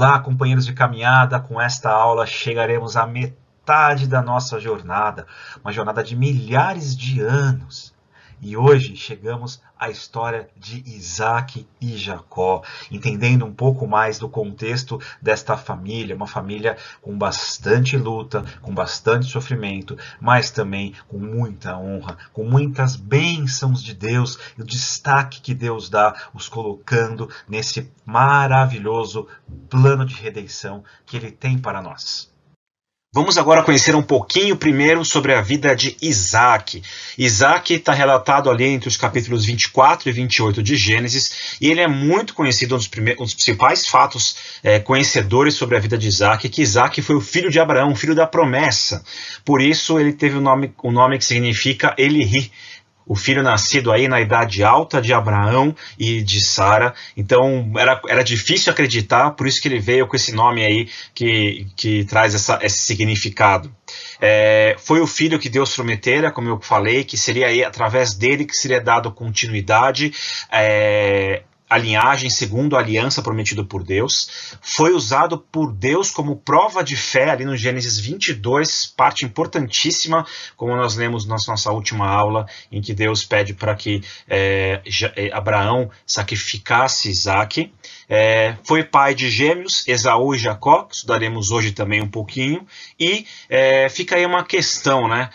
Olá, companheiros de caminhada, com esta aula chegaremos à metade da nossa jornada, uma jornada de milhares de anos. E hoje chegamos à história de Isaac e Jacó, entendendo um pouco mais do contexto desta família, uma família com bastante luta, com bastante sofrimento, mas também com muita honra, com muitas bênçãos de Deus e o destaque que Deus dá, os colocando nesse maravilhoso plano de redenção que Ele tem para nós. Vamos agora conhecer um pouquinho primeiro sobre a vida de Isaac. Isaac está relatado ali entre os capítulos 24 e 28 de Gênesis, e ele é muito conhecido, um dos principais fatos conhecedores sobre a vida de Isaac, que Isaac foi o filho de Abraão, filho da promessa. Por isso ele teve o nome que significa Eli, o filho nascido aí na idade alta de Abraão e de Sara. Então era difícil acreditar, por isso que ele veio com esse nome aí que traz esse significado. Foi o filho que Deus prometera, como eu falei, que seria aí através dele que seria dado continuidade, a linhagem segundo a aliança prometida por Deus. Foi usado por Deus como prova de fé ali no Gênesis 22, parte importantíssima, como nós lemos na nossa última aula, em que Deus pede para que Abraão sacrificasse Isaac. Foi pai de gêmeos, Esaú e Jacó, que estudaremos hoje também um pouquinho, e fica aí uma questão, né?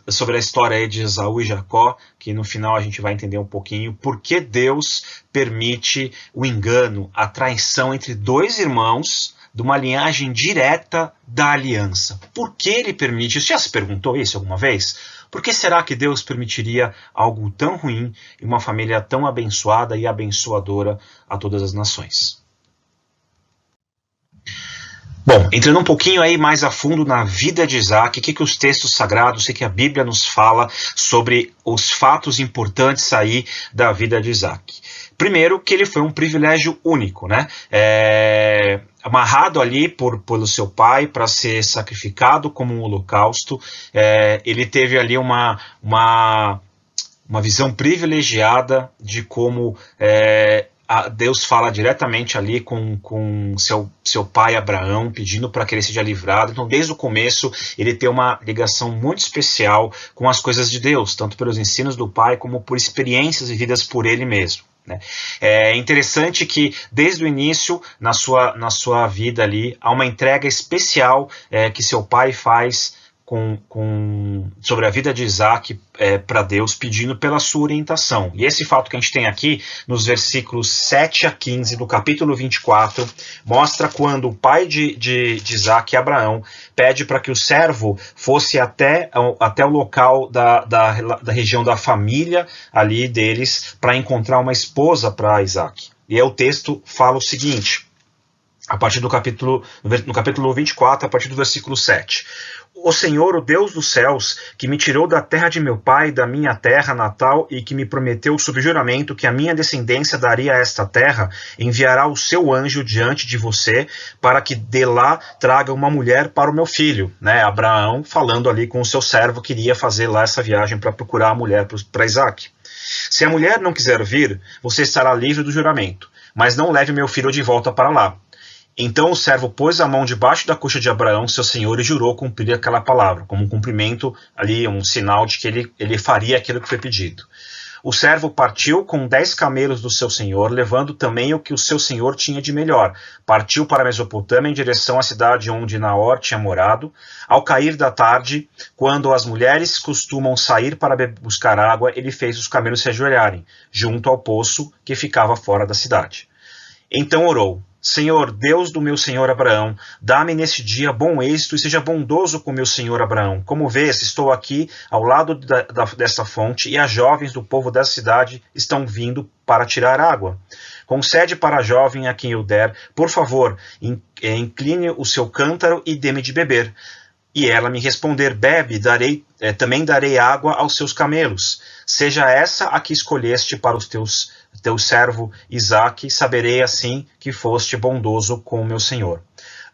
Sobre a história aí de Esaú e Jacó, que no final a gente vai entender um pouquinho por que Deus permite o engano, a traição entre dois irmãos de uma linhagem direta da aliança. Por que ele permite isso? Já se perguntou isso alguma vez? Por que será que Deus permitiria algo tão ruim em uma família tão abençoada e abençoadora a todas as nações? Bom, entrando um pouquinho aí mais a fundo na vida de Isaac, o que os textos sagrados, o que a Bíblia nos fala sobre os fatos importantes aí da vida de Isaac. Primeiro, que ele foi um privilégio único, né? Amarrado ali pelo seu pai para ser sacrificado como um holocausto. Ele teve ali uma visão privilegiada de como Deus fala diretamente ali com seu pai Abraão, pedindo para que ele seja livrado. Então, desde o começo, ele tem uma ligação muito especial com as coisas de Deus, tanto pelos ensinos do pai, como por experiências vividas por ele mesmo. É interessante que, desde o início, na sua vida ali, há uma entrega especial que seu pai faz sobre a vida de Isaac para Deus, pedindo pela sua orientação. E esse fato que a gente tem aqui, nos versículos 7 a 15 do capítulo 24, mostra quando o pai de Isaac, Abraão, pede para que o servo fosse até o local da região da família ali deles, para encontrar uma esposa para Isaac. E aí o texto fala o seguinte, a partir no capítulo 24, a partir do versículo 7. O Senhor, o Deus dos céus, que me tirou da terra de meu pai, da minha terra natal, e que me prometeu sob juramento que a minha descendência daria a esta terra, enviará o seu anjo diante de você, para que de lá traga uma mulher para o meu filho. Abraão falando ali com o seu servo, que iria fazer lá essa viagem para procurar a mulher para Isaac. Se a mulher não quiser vir, você estará livre do juramento, mas não leve meu filho de volta para lá. Então o servo pôs a mão debaixo da coxa de Abraão, seu senhor, e jurou cumprir aquela palavra, como um cumprimento ali, um sinal de que ele faria aquilo que foi pedido. O servo partiu com 10 camelos do seu senhor, levando também o que o seu senhor tinha de melhor. Partiu para a Mesopotâmia em direção à cidade onde Naor tinha morado. Ao cair da tarde, quando as mulheres costumam sair para buscar água, ele fez os camelos se ajoelharem, junto ao poço que ficava fora da cidade. Então orou: Senhor, Deus do meu senhor Abraão, dá-me neste dia bom êxito e seja bondoso com meu senhor Abraão. Como vês, estou aqui ao lado dessa fonte e as jovens do povo dessa cidade estão vindo para tirar água. Concede para a jovem a quem eu der, por favor, incline o seu cântaro e dê-me de beber. E ela me responder: bebe, também darei água aos seus camelos. Seja essa a que escolheste para os teu servo Isaque, saberei assim que foste bondoso com o meu senhor.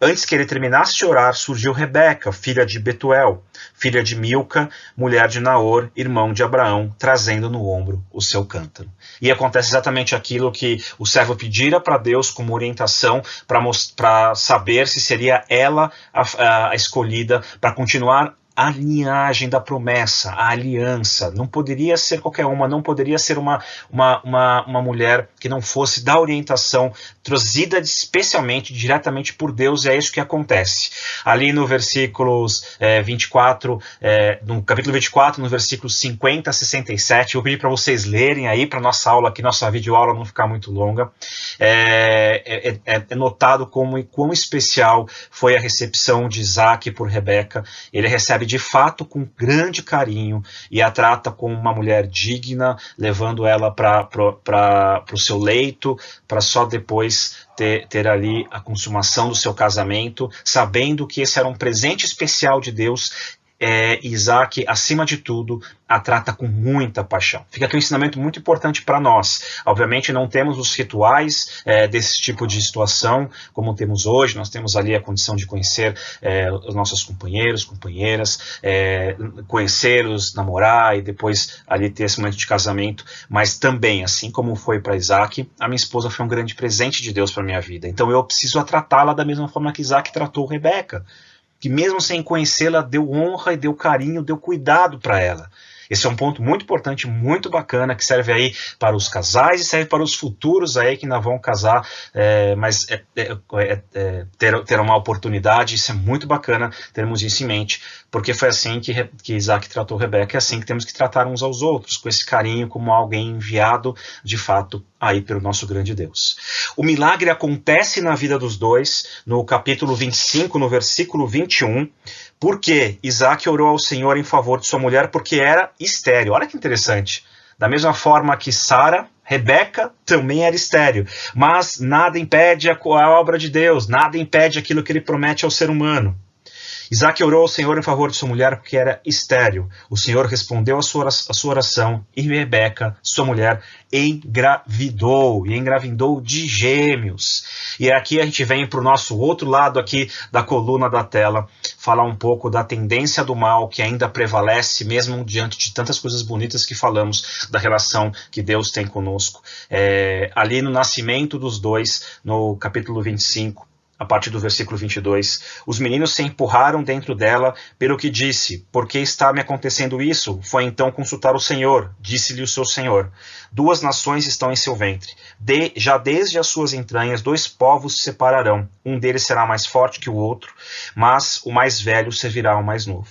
Antes que ele terminasse de orar, surgiu Rebeca, filha de Betuel, filha de Milca, mulher de Naor, irmão de Abraão, trazendo no ombro o seu cântaro. E acontece exatamente aquilo que o servo pedira para Deus como orientação para saber se seria ela a escolhida para continuar a linhagem da promessa, a aliança. Não poderia ser qualquer uma, não poderia ser uma mulher que não fosse da orientação trazida especialmente, diretamente por Deus, e é isso que acontece. Ali no versículos 24, no capítulo 24, no versículos 50 a 67, eu vou pedir para vocês lerem aí, para nossa aula aqui, nossa videoaula não ficar muito longa. É notado quão especial foi a recepção de Isaac por Rebeca. Ele recebe de fato com grande carinho e a trata como uma mulher digna, levando ela para o seu leito, para só depois ter ali a consumação do seu casamento, sabendo que esse era um presente especial de Deus. Isaac, acima de tudo, a trata com muita paixão. Fica aqui um ensinamento muito importante para nós. Obviamente não temos os rituais desse tipo de situação como temos hoje. Nós temos ali a condição de conhecer os nossos companheiros, companheiras, conhecê-los, namorar e depois ali ter esse momento de casamento. Mas também, assim como foi para Isaac, a minha esposa foi um grande presente de Deus para minha vida. Então eu preciso tratá-la da mesma forma que Isaac tratou Rebeca, que mesmo sem conhecê-la, deu honra e deu carinho, deu cuidado para ela. Esse é um ponto muito importante, muito bacana, que serve aí para os casais e serve para os futuros aí que ainda vão casar, mas ter uma oportunidade. Isso é muito bacana, termos isso em mente, porque foi assim que Isaac tratou Rebeca, é assim que temos que tratar uns aos outros, com esse carinho, como alguém enviado, de fato, aí pelo nosso grande Deus. O milagre acontece na vida dos dois, no capítulo 25, no versículo 21, porque Isaac orou ao Senhor em favor de sua mulher, porque era estéril. Olha que interessante. Da mesma forma que Sara, Rebeca também era estéril. Mas nada impede a obra de Deus, nada impede aquilo que ele promete ao ser humano. Isaac orou ao Senhor em favor de sua mulher porque era estéril. O Senhor respondeu a sua oração e Rebeca, sua mulher, engravidou. E engravidou de gêmeos. E aqui a gente vem para o nosso outro lado aqui da coluna da tela, falar um pouco da tendência do mal que ainda prevalece, mesmo diante de tantas coisas bonitas que falamos da relação que Deus tem conosco. Ali no nascimento dos dois, no capítulo 25, a partir do versículo 22, os meninos se empurraram dentro dela, pelo que disse, por que está me acontecendo isso? Foi então consultar o Senhor, disse-lhe o seu Senhor, 2 nações estão em seu ventre, já desde as suas entranhas 2 povos se separarão, um deles será mais forte que o outro, mas o mais velho servirá ao mais novo.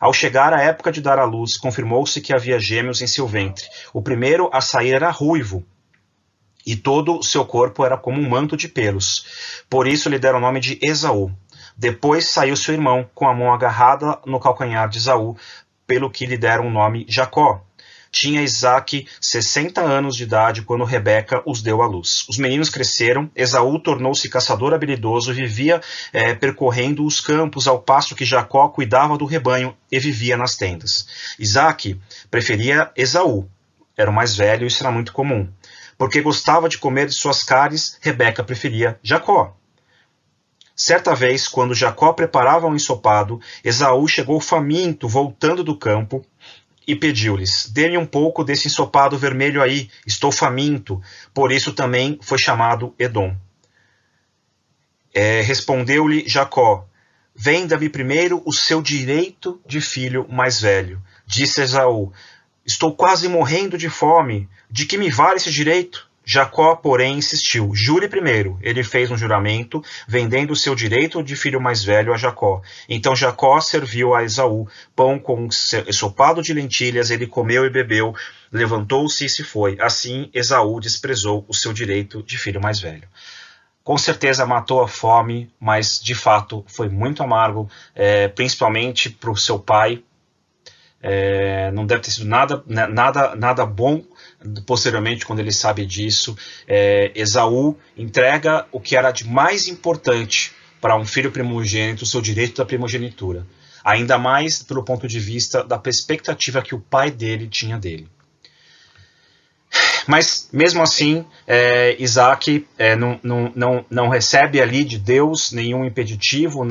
Ao chegar a época de dar à luz, confirmou-se que havia gêmeos em seu ventre. O primeiro a sair era ruivo, e todo o seu corpo era como um manto de pelos. Por isso lhe deram o nome de Esaú. Depois saiu seu irmão, com a mão agarrada no calcanhar de Esaú, pelo que lhe deram o nome Jacó. Tinha Isaac 60 anos de idade quando Rebeca os deu à luz. Os meninos cresceram, Esaú tornou-se caçador habilidoso e vivia percorrendo os campos, ao passo que Jacó cuidava do rebanho e vivia nas tendas. Isaac preferia Esaú, era o mais velho e isso era muito comum. Porque gostava de comer de suas carnes, Rebeca preferia Jacó. Certa vez, quando Jacó preparava um ensopado, Esaú chegou faminto, voltando do campo, e pediu-lhes, dê-me um pouco desse ensopado vermelho aí, estou faminto. Por isso também foi chamado Edom. Respondeu-lhe Jacó, venda-me primeiro o seu direito de filho mais velho. Disse Esaú, estou quase morrendo de fome. De que me vale esse direito? Jacó, porém, insistiu. Jure primeiro. Ele fez um juramento, vendendo o seu direito de filho mais velho a Jacó. Então Jacó serviu a Esaú pão com ensopado de lentilhas. Ele comeu e bebeu, levantou-se e se foi. Assim, Esaú desprezou o seu direito de filho mais velho. Com certeza matou a fome, mas de fato foi muito amargo, principalmente para o seu pai. Não deve ter sido nada bom posteriormente quando ele sabe disso. Esaú entrega o que era de mais importante para um filho primogênito, o seu direito da primogenitura, ainda mais pelo ponto de vista da perspectiva que o pai dele tinha dele. Mas, mesmo assim, Isaac não recebe ali de Deus nenhum impeditivo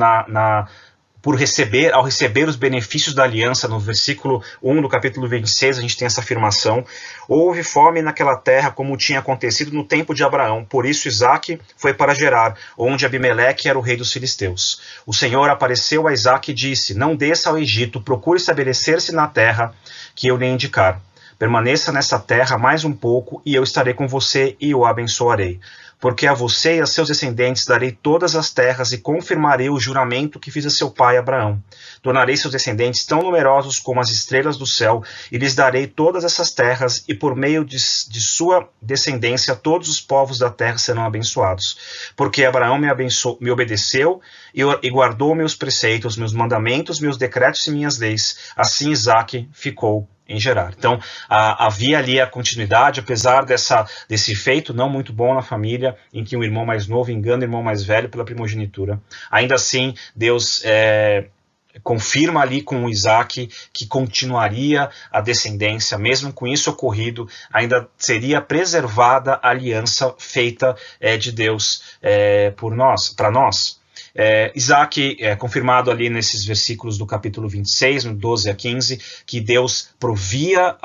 ao receber os benefícios da aliança. No versículo 1 do capítulo 26, a gente tem essa afirmação: houve fome naquela terra como tinha acontecido no tempo de Abraão, por isso Isaac foi para Gerar, onde Abimeleque era o rei dos filisteus. O Senhor apareceu a Isaac e disse: não desça ao Egito, procure estabelecer-se na terra que eu lhe indicar. Permaneça nessa terra mais um pouco, e eu estarei com você e o abençoarei. Porque a você e a seus descendentes darei todas as terras e confirmarei o juramento que fiz a seu pai Abraão. Tornarei seus descendentes tão numerosos como as estrelas do céu, e lhes darei todas essas terras, e por meio de sua descendência todos os povos da terra serão abençoados. Porque Abraão me obedeceu e guardou meus preceitos, meus mandamentos, meus decretos e minhas leis. Assim Isaac ficou em Gerar. Então, havia ali a continuidade, apesar desse feito não muito bom na família, em que o irmão mais novo engana o irmão mais velho pela primogenitura. Ainda assim, Deus confirma ali com Isaac que continuaria a descendência. Mesmo com isso ocorrido, ainda seria preservada a aliança feita de Deus para nós. Isaac é confirmado ali nesses versículos do capítulo 26, no 12 a 15, que Deus provia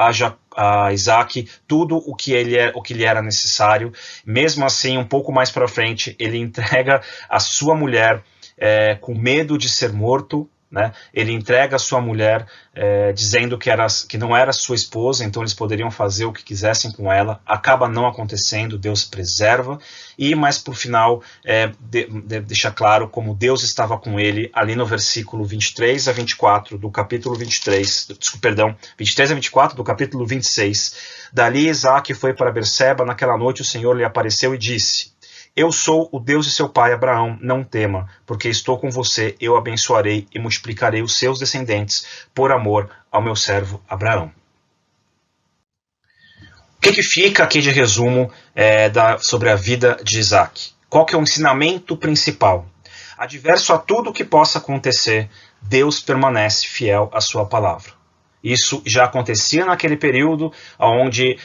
a Isaac tudo o que lhe era necessário. Mesmo assim, um pouco mais para frente, ele entrega a sua mulher com medo de ser morto, né? Ele entrega a sua mulher dizendo que não era sua esposa, então eles poderiam fazer o que quisessem com ela. Acaba não acontecendo, Deus preserva, e mais por final deixa claro como Deus estava com ele ali no versículo 23 a 24 do capítulo 23 a 24 do capítulo 26. Dali Isaac foi para Berseba. Naquela noite o Senhor lhe apareceu e disse: eu sou o Deus de seu pai Abraão, não tema, porque estou com você, eu abençoarei e multiplicarei os seus descendentes por amor ao meu servo Abraão. O que fica aqui de resumo sobre a vida de Isaac? Qual que é o ensinamento principal? Adverso a tudo o que possa acontecer, Deus permanece fiel à sua palavra. Isso já acontecia naquele período, onde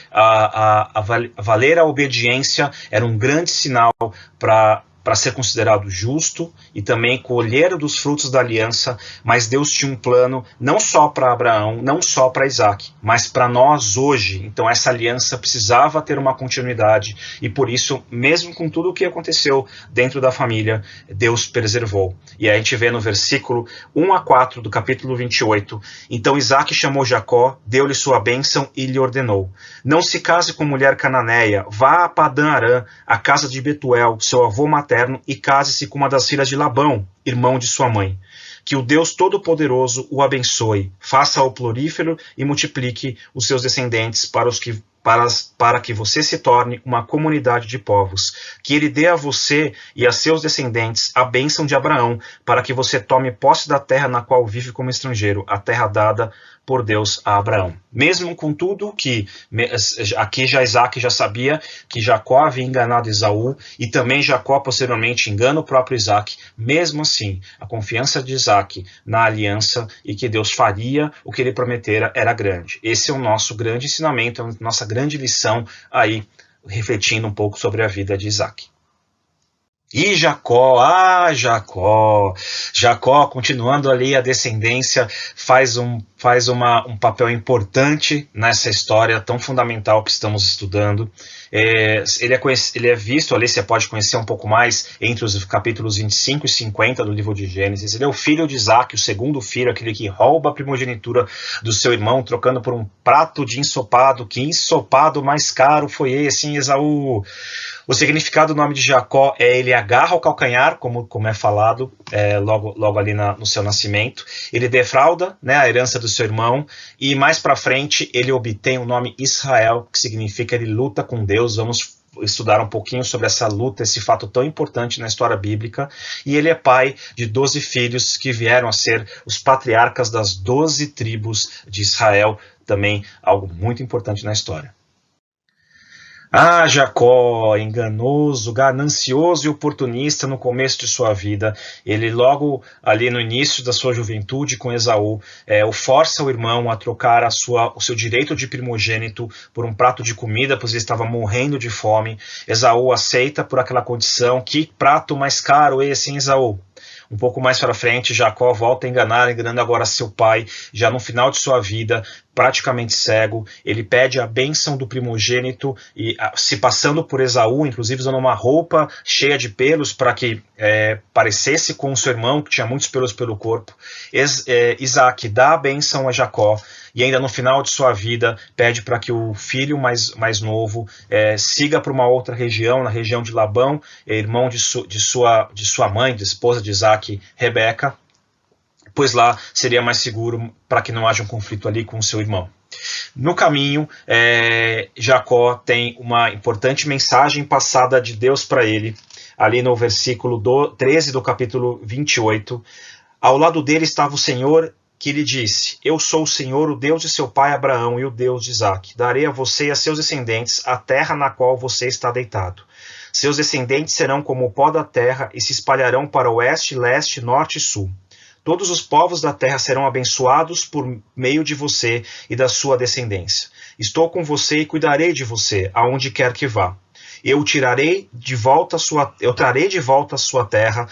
valer a obediência era um grande sinal para ser considerado justo e também colher dos frutos da aliança. Mas Deus tinha um plano não só para Abraão, não só para Isaac, mas para nós hoje. Então essa aliança precisava ter uma continuidade, e por isso, mesmo com tudo o que aconteceu dentro da família, Deus preservou. E aí a gente vê no versículo 1 a 4 do capítulo 28, então Isaac chamou Jacó, deu-lhe sua bênção e lhe ordenou: não se case com mulher cananeia, vá a Padã Arã, a casa de Betuel, seu avô materno, e case-se com uma das filhas de Labão, irmão de sua mãe. Que o Deus Todo-Poderoso o abençoe, faça-o florífero e multiplique os seus descendentes para que você se torne uma comunidade de povos. Que ele dê a você e a seus descendentes a bênção de Abraão, para que você tome posse da terra na qual vive como estrangeiro, a terra dada por Deus a Abraão. Mesmo com tudo que aqui Isaac já sabia que Jacó havia enganado Esaú, e também Jacó posteriormente engana o próprio Isaac, mesmo assim a confiança de Isaac na aliança e que Deus faria o que ele prometera era grande. Esse é o nosso grande ensinamento, a nossa grande lição aí, refletindo um pouco sobre a vida de Isaac. E Jacó, continuando ali a descendência, faz um papel importante nessa história tão fundamental que estamos estudando. Ele é visto ali, você pode conhecer um pouco mais, entre os capítulos 25 e 50 do livro de Gênesis. Ele é o filho de Isaac, o segundo filho, aquele que rouba a primogenitura do seu irmão, trocando por um prato de ensopado. Que ensopado mais caro foi esse, hein, Esaú? O significado do nome de Jacó ele agarra o calcanhar, como é falado logo ali no seu nascimento. Ele defrauda, né, a herança do seu irmão, e mais para frente ele obtém o nome Israel, que significa ele luta com Deus. Vamos estudar um pouquinho sobre essa luta, esse fato tão importante na história bíblica. E ele é pai de 12 filhos que vieram a ser os patriarcas das 12 tribos de Israel, também algo muito importante na história. Ah, Jacó, enganoso, ganancioso e oportunista no começo de sua vida. Ele logo ali no início da sua juventude com Esaú, força o irmão a trocar o seu direito de primogênito por um prato de comida, pois ele estava morrendo de fome. Esaú aceita por aquela condição. Que prato mais caro esse, hein, Esaú? Um pouco mais para frente, Jacó volta a enganar, enganando agora seu pai, já no final de sua vida, praticamente cego. Ele pede a bênção do primogênito, e se passando por Esaú, inclusive usando uma roupa cheia de pelos para que parecesse com seu irmão, que tinha muitos pelos pelo corpo. Isaac dá a bênção a Jacó, e ainda no final de sua vida pede para que o filho mais novo siga para uma outra região, na região de Labão, irmão de sua mãe, de esposa de Isaac, Rebeca, pois lá seria mais seguro para que não haja um conflito ali com o seu irmão. No caminho, Jacó tem uma importante mensagem passada de Deus para ele, ali no versículo 13 do capítulo 28. Ao lado dele estava o Senhor, que lhe disse: Eu sou o Senhor, o Deus de seu pai Abraão e o Deus de Isaque. Darei a você e a seus descendentes a terra na qual você está deitado. Seus descendentes serão como o pó da terra e se espalharão para o oeste, leste, norte e sul. Todos os povos da terra serão abençoados por meio de você e da sua descendência. Estou com você e cuidarei de você, aonde quer que vá. Eu trarei de volta a sua terra.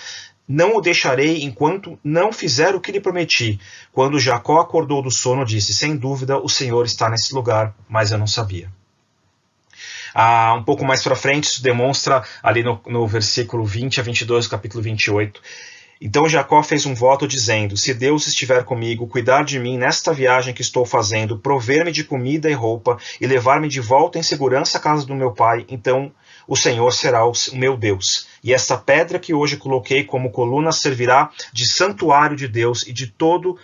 Não o deixarei enquanto não fizer o que lhe prometi. Quando Jacó acordou do sono, disse: Sem dúvida, o Senhor está nesse lugar, mas eu não sabia. Um pouco mais para frente, isso demonstra ali no versículo 20 a 22 do capítulo 28. Então Jacó fez um voto dizendo: Se Deus estiver comigo, cuidar de mim nesta viagem que estou fazendo, prover-me de comida e roupa e levar-me de volta em segurança à casa do meu pai, então o Senhor será o meu Deus. E esta pedra que hoje coloquei como coluna servirá de santuário de Deus, e de tudo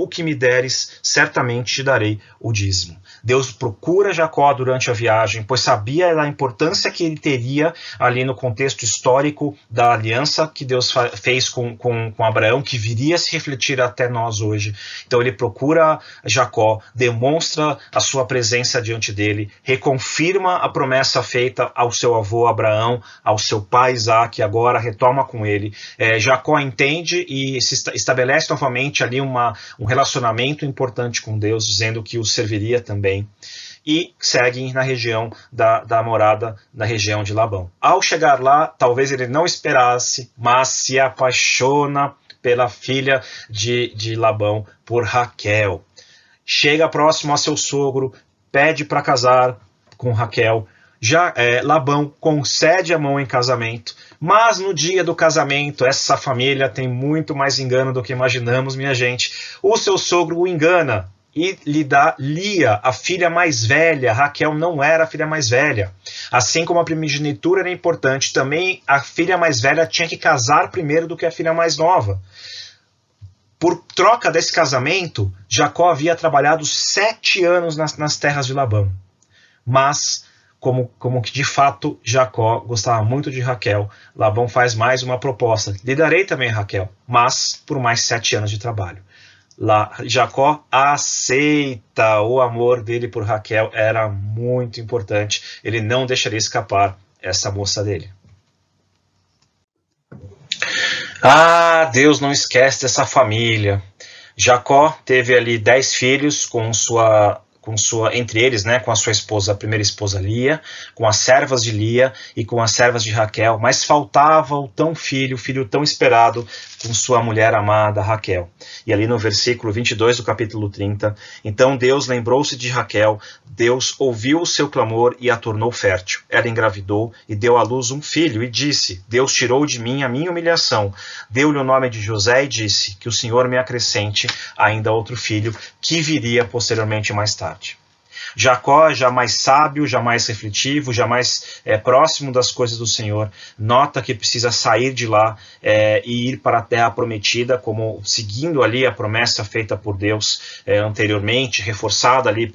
o que me deres, certamente te darei o dízimo. Deus procura Jacó durante a viagem, pois sabia da importância que ele teria ali no contexto histórico da aliança que Deus fez com Abraão, que viria a se refletir até nós hoje. Então ele procura Jacó, demonstra a sua presença diante dele, reconfirma a promessa feita ao seu avô Abraão, ao seu pai Isaque, agora retoma com ele. Jacó entende e se estabelece novamente ali um relacionamento importante com Deus, dizendo que o serviria também. E seguem na região da morada, na região de Labão. Ao chegar lá, talvez ele não esperasse, mas se apaixona pela filha de Labão, por Raquel. Chega próximo a seu sogro, pede para casar com Raquel. Labão concede a mão em casamento, mas no dia do casamento, essa família tem muito mais engano do que imaginamos, minha gente. O seu sogro o engana e lhe dá Lia, a filha mais velha. Raquel não era a filha mais velha. Assim como a primogenitura era importante, também a filha mais velha tinha que casar primeiro do que a filha mais nova. Por troca desse casamento, Jacó havia trabalhado 7 anos nas terras de Labão. Mas, como que de fato Jacó gostava muito de Raquel, Labão faz mais uma proposta: lhe darei também Raquel, mas por mais 7 anos de trabalho. Jacó aceita. O amor dele por Raquel era muito importante. Ele não deixaria escapar essa moça dele. Deus não esquece dessa família. Jacó teve ali 10 filhos entre eles, com a sua esposa, a primeira esposa Lia, com as servas de Lia e com as servas de Raquel, mas faltava o filho tão esperado, com sua mulher amada Raquel. E ali no versículo 22 do capítulo 30, então Deus lembrou-se de Raquel, Deus ouviu o seu clamor e a tornou fértil. Ela engravidou e deu à luz um filho e disse: Deus tirou de mim a minha humilhação. Deu-lhe o nome de José e disse: que o Senhor me acrescente ainda outro filho, que viria posteriormente mais tarde. Jacó, já mais sábio, já mais refletivo, já mais próximo das coisas do Senhor, nota que precisa sair de lá e ir para a terra prometida, seguindo ali a promessa feita por Deus anteriormente, reforçada ali,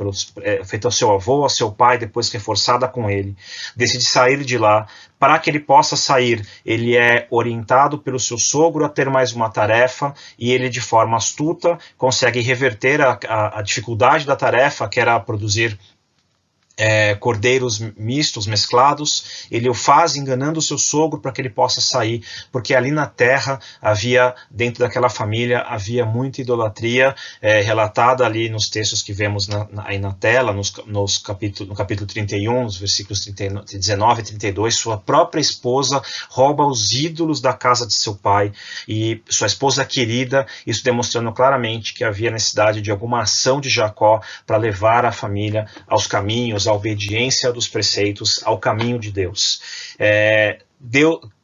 feita ao seu avô, ao seu pai, depois reforçada com ele. Decide sair de lá. Para que ele possa sair, ele é orientado pelo seu sogro a ter mais uma tarefa, e ele, de forma astuta, consegue reverter a dificuldade da tarefa, que era produzir cordeiros mistos, mesclados, ele o faz enganando o seu sogro para que ele possa sair, porque ali na terra havia, dentro daquela família, havia muita idolatria, relatada ali nos textos que vemos aí na tela, no capítulo 31, nos versículos 19 e 32, sua própria esposa rouba os ídolos da casa de seu pai, e sua esposa querida, isso demonstrando claramente que havia necessidade de alguma ação de Jacó para levar a família aos caminhos, à obediência dos preceitos, ao caminho de Deus.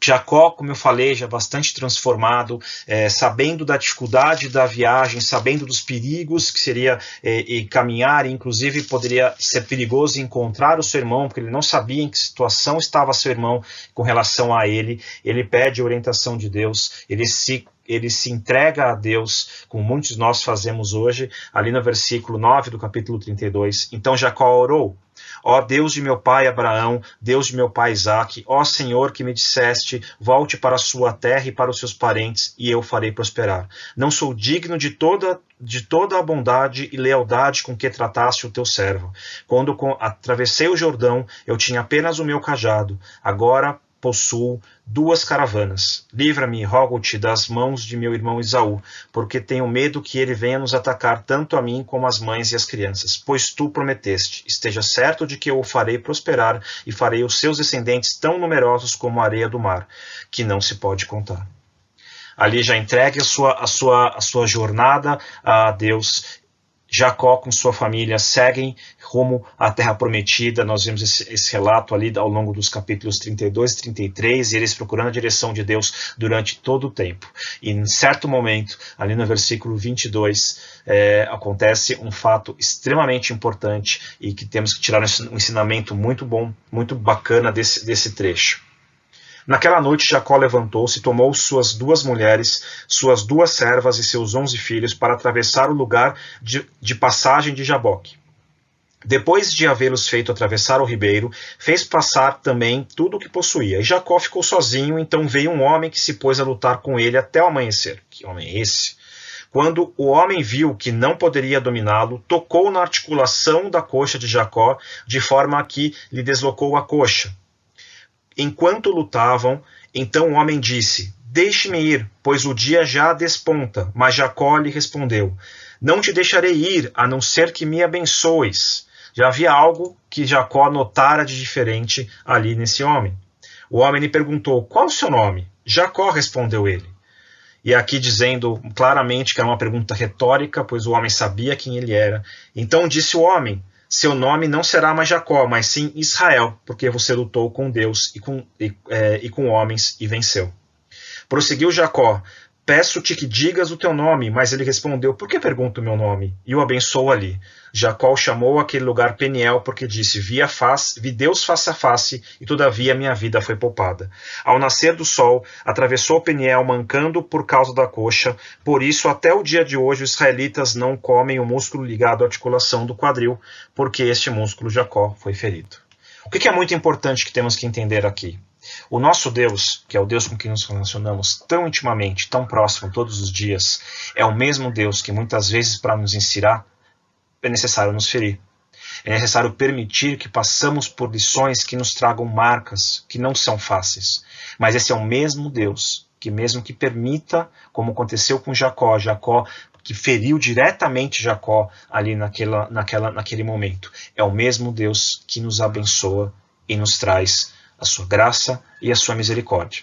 Jacó, como eu falei, já bastante transformado, sabendo da dificuldade da viagem, sabendo dos perigos que seria caminhar, e inclusive poderia ser perigoso encontrar o seu irmão, porque ele não sabia em que situação estava seu irmão com relação a ele. Ele pede a orientação de Deus, ele se entrega a Deus, como muitos de nós fazemos hoje, ali no versículo 9 do capítulo 32. Então Jacó orou: ó Deus de meu pai Abraão, Deus de meu pai Isaque, ó Senhor que me disseste, volte para a sua terra e para os seus parentes, e eu farei prosperar. Não sou digno de toda a bondade e lealdade com que trataste o teu servo. Quando atravessei o Jordão, eu tinha apenas o meu cajado. Agora possuo 2 caravanas. Livra-me, rogo-te, das mãos de meu irmão Esaú, porque tenho medo que ele venha nos atacar, tanto a mim como as mães e as crianças. Pois tu prometeste, esteja certo de que eu o farei prosperar, e farei os seus descendentes tão numerosos como a areia do mar, que não se pode contar. Ali já entregue a sua jornada a Deus. Jacó com sua família seguem rumo à terra prometida. Nós vemos esse relato ali ao longo dos capítulos 32 e 33, e eles procurando a direção de Deus durante todo o tempo. E em certo momento, ali no versículo 22, acontece um fato extremamente importante e que temos que tirar um ensinamento muito bom, muito bacana desse trecho. Naquela noite Jacó levantou-se, tomou suas 2 mulheres, suas 2 servas e seus 11 filhos para atravessar o lugar de passagem de Jaboque. Depois de havê-los feito atravessar o ribeiro, fez passar também tudo o que possuía. E Jacó ficou sozinho, então veio um homem que se pôs a lutar com ele até o amanhecer. Que homem é esse? Quando o homem viu que não poderia dominá-lo, tocou na articulação da coxa de Jacó, de forma que lhe deslocou a coxa. Enquanto lutavam, então o homem disse: deixe-me ir, pois o dia já desponta. Mas Jacó lhe respondeu: não te deixarei ir, a não ser que me abençoes. Já havia algo que Jacó notara de diferente ali nesse homem. O homem lhe perguntou: qual o seu nome? Jacó, respondeu ele. E aqui dizendo claramente que era uma pergunta retórica, pois o homem sabia quem ele era. Então disse o homem: seu nome não será mais Jacó, mas sim Israel, porque você lutou com Deus e com homens e venceu. Prosseguiu Jacó: peço-te que digas o teu nome. Mas ele respondeu: por que pergunta o meu nome? E o abençoou ali. Jacó chamou aquele lugar Peniel, porque disse: vi Deus face a face, e todavia minha vida foi poupada. Ao nascer do sol, atravessou Peniel mancando por causa da coxa. Por isso, até o dia de hoje, os israelitas não comem o músculo ligado à articulação do quadril, porque este músculo Jacó foi ferido. O que é muito importante que temos que entender aqui? O nosso Deus, que é o Deus com quem nos relacionamos tão intimamente, tão próximo todos os dias, é o mesmo Deus que muitas vezes, para nos ensinar, é necessário nos ferir. É necessário permitir que passamos por lições que nos tragam marcas que não são fáceis. Mas esse é o mesmo Deus que, mesmo que permita, como aconteceu com Jacó, que feriu diretamente Jacó ali naquele momento, é o mesmo Deus que nos abençoa e nos traz a sua graça e a sua misericórdia.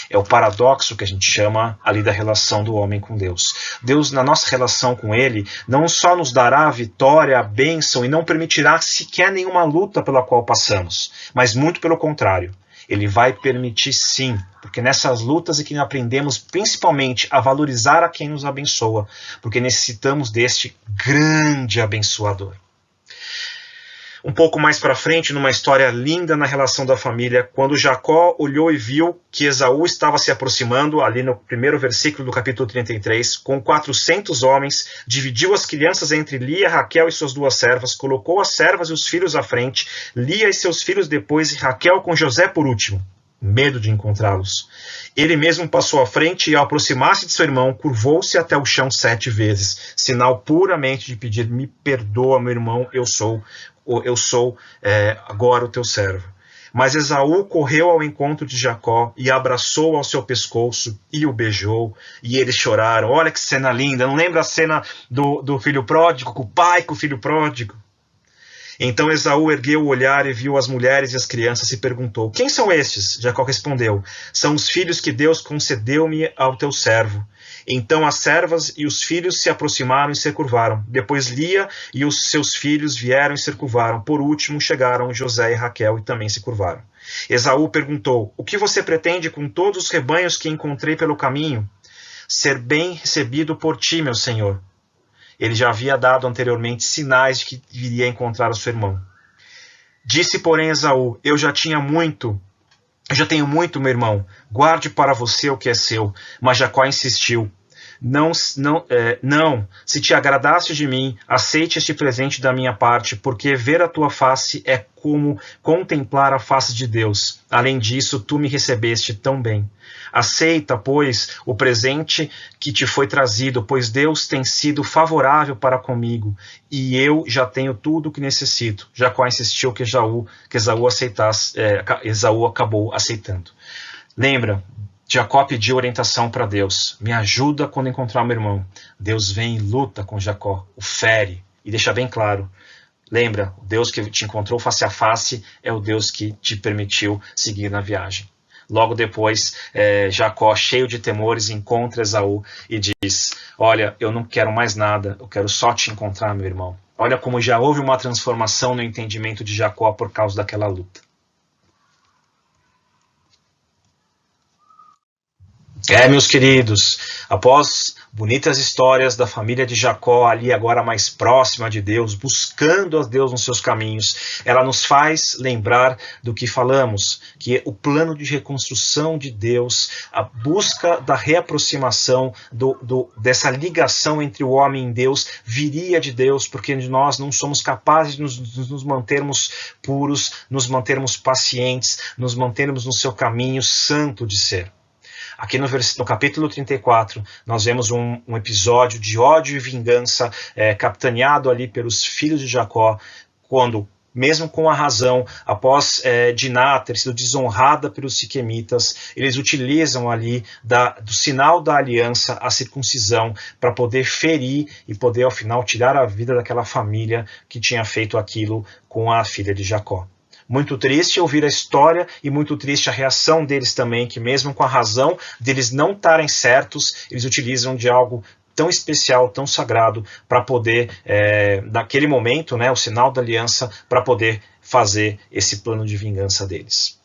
É o paradoxo que a gente chama ali da relação do homem com Deus. Deus, na nossa relação com Ele, não só nos dará a vitória, a bênção, e não permitirá sequer nenhuma luta pela qual passamos, mas muito pelo contrário. Ele vai permitir sim, porque nessas lutas é que aprendemos principalmente a valorizar a quem nos abençoa, porque necessitamos deste grande abençoador. Um pouco mais para frente, numa história linda na relação da família, quando Jacó olhou e viu que Esaú estava se aproximando, ali no primeiro versículo do capítulo 33, com 400 homens, dividiu as crianças entre Lia, Raquel e suas 2 servas, colocou as servas e os filhos à frente, Lia e seus filhos depois, e Raquel com José por último. Medo de encontrá-los. Ele mesmo passou à frente e, ao aproximar-se de seu irmão, curvou-se até o chão 7 vezes, sinal puramente de pedir: me perdoa, meu irmão, eu sou eu sou agora o teu servo. Mas Esaú correu ao encontro de Jacó e abraçou ao seu pescoço e o beijou, e eles choraram. Olha que cena linda, não lembra a cena do filho pródigo, com o pai com o filho pródigo? Então Esaú ergueu o olhar e viu as mulheres e as crianças e perguntou: quem são estes? Jacó respondeu: são os filhos que Deus concedeu-me ao teu servo. Então as servas e os filhos se aproximaram e se curvaram. Depois Lia e os seus filhos vieram e se curvaram. Por último chegaram José e Raquel e também se curvaram. Esaú perguntou: o que você pretende com todos os rebanhos que encontrei pelo caminho? Ser bem recebido por ti, meu senhor. Ele já havia dado anteriormente sinais de que viria encontrar o seu irmão. Disse, porém, Esaú: eu já tenho muito, meu irmão. Guarde para você o que é seu. Mas Jacó insistiu: não, se te agradaste de mim, aceite este presente da minha parte, porque ver a tua face é como contemplar a face de Deus. Além disso, tu me recebeste tão bem. Aceita, pois, o presente que te foi trazido, pois Deus tem sido favorável para comigo, e eu já tenho tudo o que necessito. Jacó insistiu que Esaú aceitasse, Esaú acabou aceitando. Lembra, Jacó pediu orientação para Deus. Me ajuda quando encontrar meu irmão. Deus vem e luta com Jacó, o fere, e deixa bem claro. Lembra, o Deus que te encontrou face a face é o Deus que te permitiu seguir na viagem. Logo depois, Jacó, cheio de temores, encontra Esaú e diz: olha, eu não quero mais nada, eu quero só te encontrar, meu irmão. Olha como já houve uma transformação no entendimento de Jacó por causa daquela luta. Meus queridos, após bonitas histórias da família de Jacó, ali agora mais próxima de Deus, buscando a Deus nos seus caminhos, ela nos faz lembrar do que falamos, que o plano de reconstrução de Deus, a busca da reaproximação dessa ligação entre o homem e Deus, viria de Deus, porque nós não somos capazes de nos mantermos puros, nos mantermos pacientes, nos mantermos no seu caminho santo de ser. Aqui no capítulo 34, nós vemos um episódio de ódio e vingança capitaneado ali pelos filhos de Jacó, quando, mesmo com a razão, após Diná ter sido desonrada pelos siquemitas, eles utilizam ali do sinal da aliança, a circuncisão, para poder ferir e poder, ao final, tirar a vida daquela família que tinha feito aquilo com a filha de Jacó. Muito triste ouvir a história e muito triste a reação deles também, que mesmo com a razão deles não estarem certos, eles utilizam de algo tão especial, tão sagrado, para poder, naquele momento, o sinal da aliança, para poder fazer esse plano de vingança deles.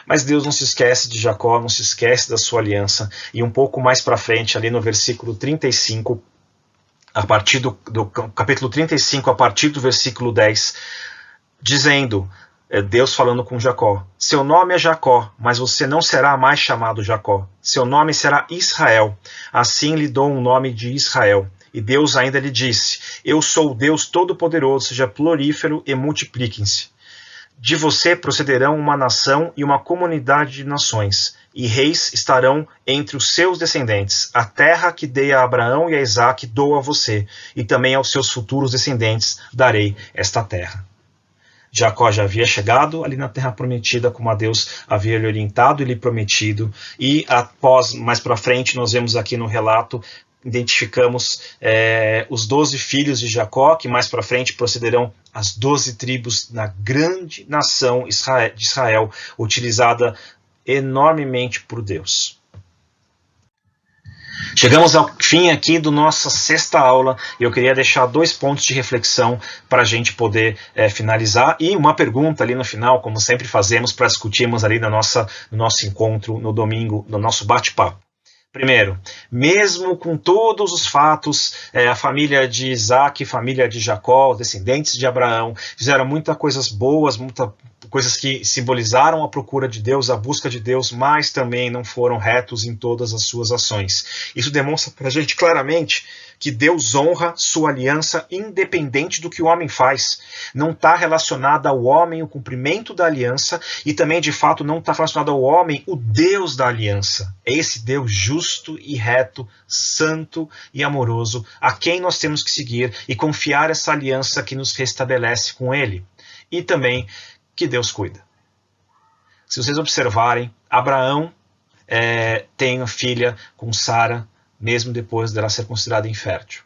Mas Deus não se esquece de Jacó, não se esquece da sua aliança, e um pouco mais para frente, ali no versículo 35, a partir do capítulo 35, a partir do versículo 10, dizendo... Deus falando com Jacó: seu nome é Jacó, mas você não será mais chamado Jacó. Seu nome será Israel. Assim lhe dou um nome de Israel. E Deus ainda lhe disse: eu sou o Deus Todo-Poderoso, seja prolífero e multipliquem-se. De você procederão uma nação e uma comunidade de nações, e reis estarão entre os seus descendentes. A terra que dei a Abraão e a Isaque dou a você, e também aos seus futuros descendentes darei esta terra. Jacó já havia chegado ali na terra prometida, como a Deus havia lhe orientado e lhe prometido. E após, mais para frente, nós vemos aqui no relato, identificamos os 12 filhos de Jacó, que mais para frente procederão as 12 tribos na grande nação de Israel, utilizada enormemente por Deus. Chegamos ao fim aqui da nossa sexta aula e eu queria deixar 2 pontos de reflexão para a gente poder finalizar e uma pergunta ali no final, como sempre fazemos, para discutirmos ali no nosso encontro no domingo, no nosso bate-papo. Primeiro, mesmo com todos os fatos, a família de Isaac, família de Jacó, os descendentes de Abraão, fizeram muitas coisas boas, muitas coisas que simbolizaram a procura de Deus, a busca de Deus, mas também não foram retos em todas as suas ações. Isso demonstra para a gente claramente que Deus honra sua aliança independente do que o homem faz. Não está relacionado ao homem o cumprimento da aliança e também, de fato, não está relacionado ao homem o Deus da aliança. É esse Deus justo e reto, santo e amoroso, a quem nós temos que seguir e confiar essa aliança que nos restabelece com Ele. e também que Deus cuida. Se vocês observarem, Abraão tem uma filha com Sara, mesmo depois dela ser considerada infértil.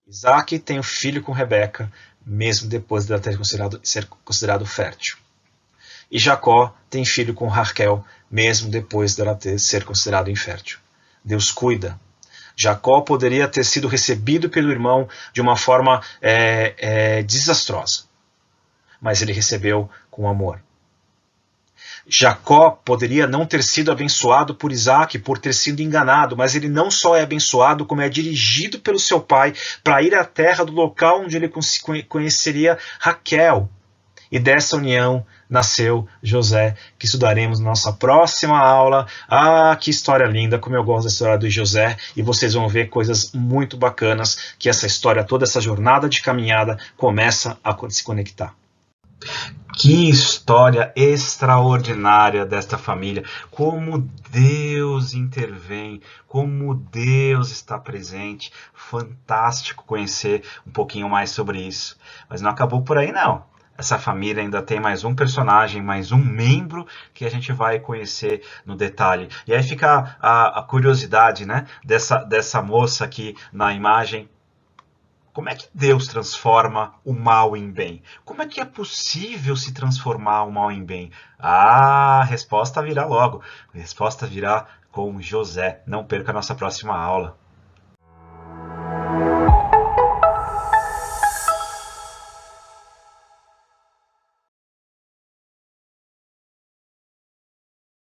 Isaac tem um filho com Rebeca, mesmo depois dela ser considerado fértil. E Jacó tem filho com Raquel, mesmo depois dela ser considerado infértil. Deus cuida. Jacó poderia ter sido recebido pelo irmão de uma forma desastrosa, mas ele recebeu com amor. Jacó poderia não ter sido abençoado por Isaac por ter sido enganado, mas ele não só é abençoado, como é dirigido pelo seu pai para ir à terra do local onde ele conheceria Raquel. E dessa união nasceu José, que estudaremos na nossa próxima aula. Ah, que história linda, como eu gosto da história do José. E vocês vão ver coisas muito bacanas, que essa história, toda essa jornada de caminhada começa a se conectar. Que história extraordinária desta família. Como Deus intervém, como Deus está presente. Fantástico conhecer um pouquinho mais sobre isso. Mas não acabou por aí, não. Essa família ainda tem mais um personagem, mais um membro que a gente vai conhecer no detalhe. E aí fica a curiosidade, né, dessa moça aqui na imagem. Como é que Deus transforma o mal em bem? Como é que é possível se transformar o mal em bem? Ah, a resposta virá logo. A resposta virá com José. Não perca a nossa próxima aula.